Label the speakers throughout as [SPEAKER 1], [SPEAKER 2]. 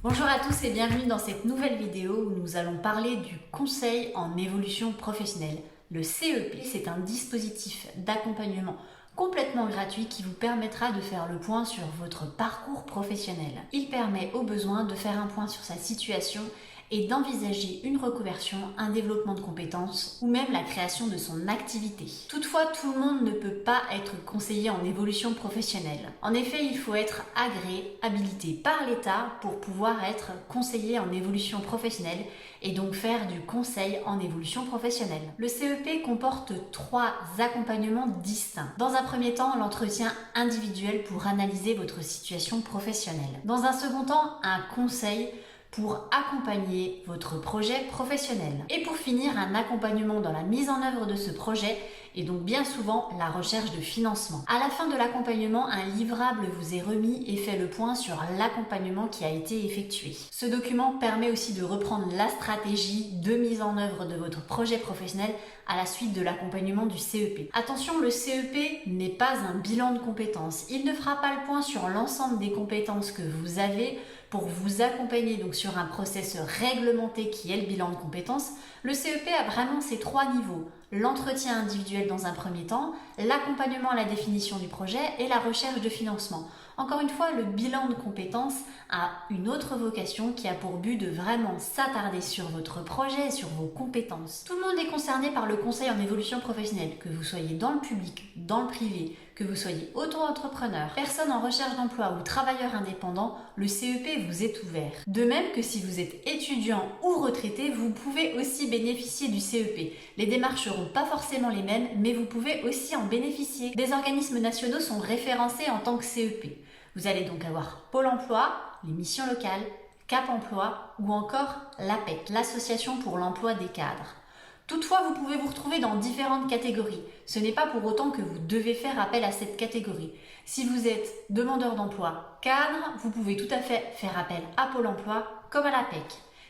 [SPEAKER 1] Bonjour à tous et bienvenue dans cette nouvelle vidéo où nous allons parler du conseil en évolution professionnelle. Le CEP, c'est un dispositif d'accompagnement complètement gratuit qui vous permettra de faire le point sur votre parcours professionnel. Il permet au besoin de faire un point sur sa situation et d'envisager une reconversion, un développement de compétences ou même la création de son activité. Toutefois, tout le monde ne peut pas être conseiller en évolution professionnelle. En effet, il faut être agréé, habilité par l'État pour pouvoir être conseiller en évolution professionnelle et donc faire du conseil en évolution professionnelle. Le CEP comporte 3 accompagnements distincts. Dans un premier temps, l'entretien individuel pour analyser votre situation professionnelle. Dans un second temps, un conseil pour accompagner votre projet professionnel. Et pour finir, un accompagnement dans la mise en œuvre de ce projet et donc bien souvent la recherche de financement. À la fin de l'accompagnement, un livrable vous est remis et fait le point sur l'accompagnement qui a été effectué. Ce document permet aussi de reprendre la stratégie de mise en œuvre de votre projet professionnel à la suite de l'accompagnement du CEP. Attention, le CEP n'est pas un bilan de compétences. Il ne fera pas le point sur l'ensemble des compétences que vous avez pour vous accompagner donc sur un process réglementé qui est le bilan de compétences. Le CEP a vraiment ces 3 niveaux. L'entretien individuel dans un premier temps, l'accompagnement à la définition du projet et la recherche de financement. Encore une fois, le bilan de compétences a une autre vocation qui a pour but de vraiment s'attarder sur votre projet et sur vos compétences. Tout le monde est concerné par le conseil en évolution professionnelle, que vous soyez dans le public, dans le privé, que vous soyez auto-entrepreneur, personne en recherche d'emploi ou travailleur indépendant, le CEP vous est ouvert. De même que si vous êtes étudiant ou retraité, vous pouvez aussi bénéficier du CEP. Les démarches seront pas forcément les mêmes, mais vous pouvez aussi en bénéficier. Des organismes nationaux sont référencés en tant que CEP. Vous allez donc avoir Pôle emploi, les missions locales, Cap emploi ou encore l'APEC, l'Association pour l'emploi des cadres. Toutefois, vous pouvez vous retrouver dans différentes catégories. Ce n'est pas pour autant que vous devez faire appel à cette catégorie. Si vous êtes demandeur d'emploi cadre, vous pouvez tout à fait faire appel à Pôle emploi comme à l'APEC.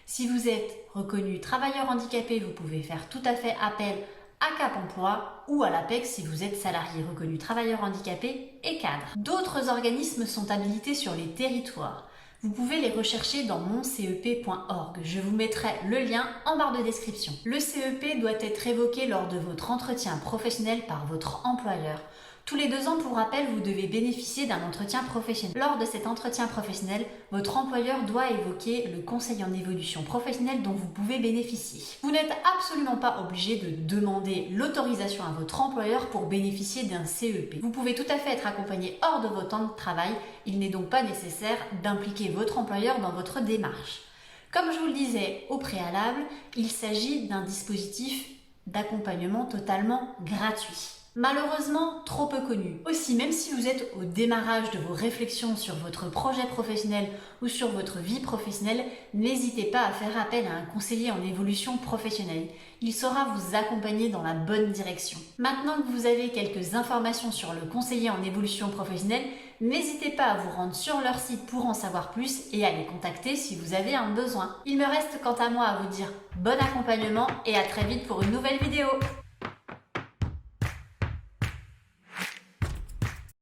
[SPEAKER 1] Si vous êtes reconnu travailleur handicapé, vous pouvez faire tout à fait appel à Cap emploi ou à l'APEC si vous êtes salarié reconnu travailleur handicapé et cadre. D'autres organismes sont habilités sur les territoires. Vous pouvez les rechercher dans moncep.org. Je vous mettrai le lien en barre de description. Le CEP doit être évoqué lors de votre entretien professionnel par votre employeur. Tous les 2 ans, pour rappel, vous devez bénéficier d'un entretien professionnel. Lors de cet entretien professionnel, votre employeur doit évoquer le conseil en évolution professionnelle dont vous pouvez bénéficier. Vous n'êtes absolument pas obligé de demander l'autorisation à votre employeur pour bénéficier d'un CEP. Vous pouvez tout à fait être accompagné hors de vos temps de travail. Il n'est donc pas nécessaire d'impliquer votre employeur dans votre démarche. Comme je vous le disais au préalable, il s'agit d'un dispositif d'accompagnement totalement gratuit. Malheureusement, trop peu connu. Aussi, même si vous êtes au démarrage de vos réflexions sur votre projet professionnel ou sur votre vie professionnelle, n'hésitez pas à faire appel à un conseiller en évolution professionnelle. Il saura vous accompagner dans la bonne direction. Maintenant que vous avez quelques informations sur le conseiller en évolution professionnelle, n'hésitez pas à vous rendre sur leur site pour en savoir plus et à les contacter si vous avez un besoin. Il me reste quant à moi à vous dire bon accompagnement et à très vite pour une nouvelle vidéo.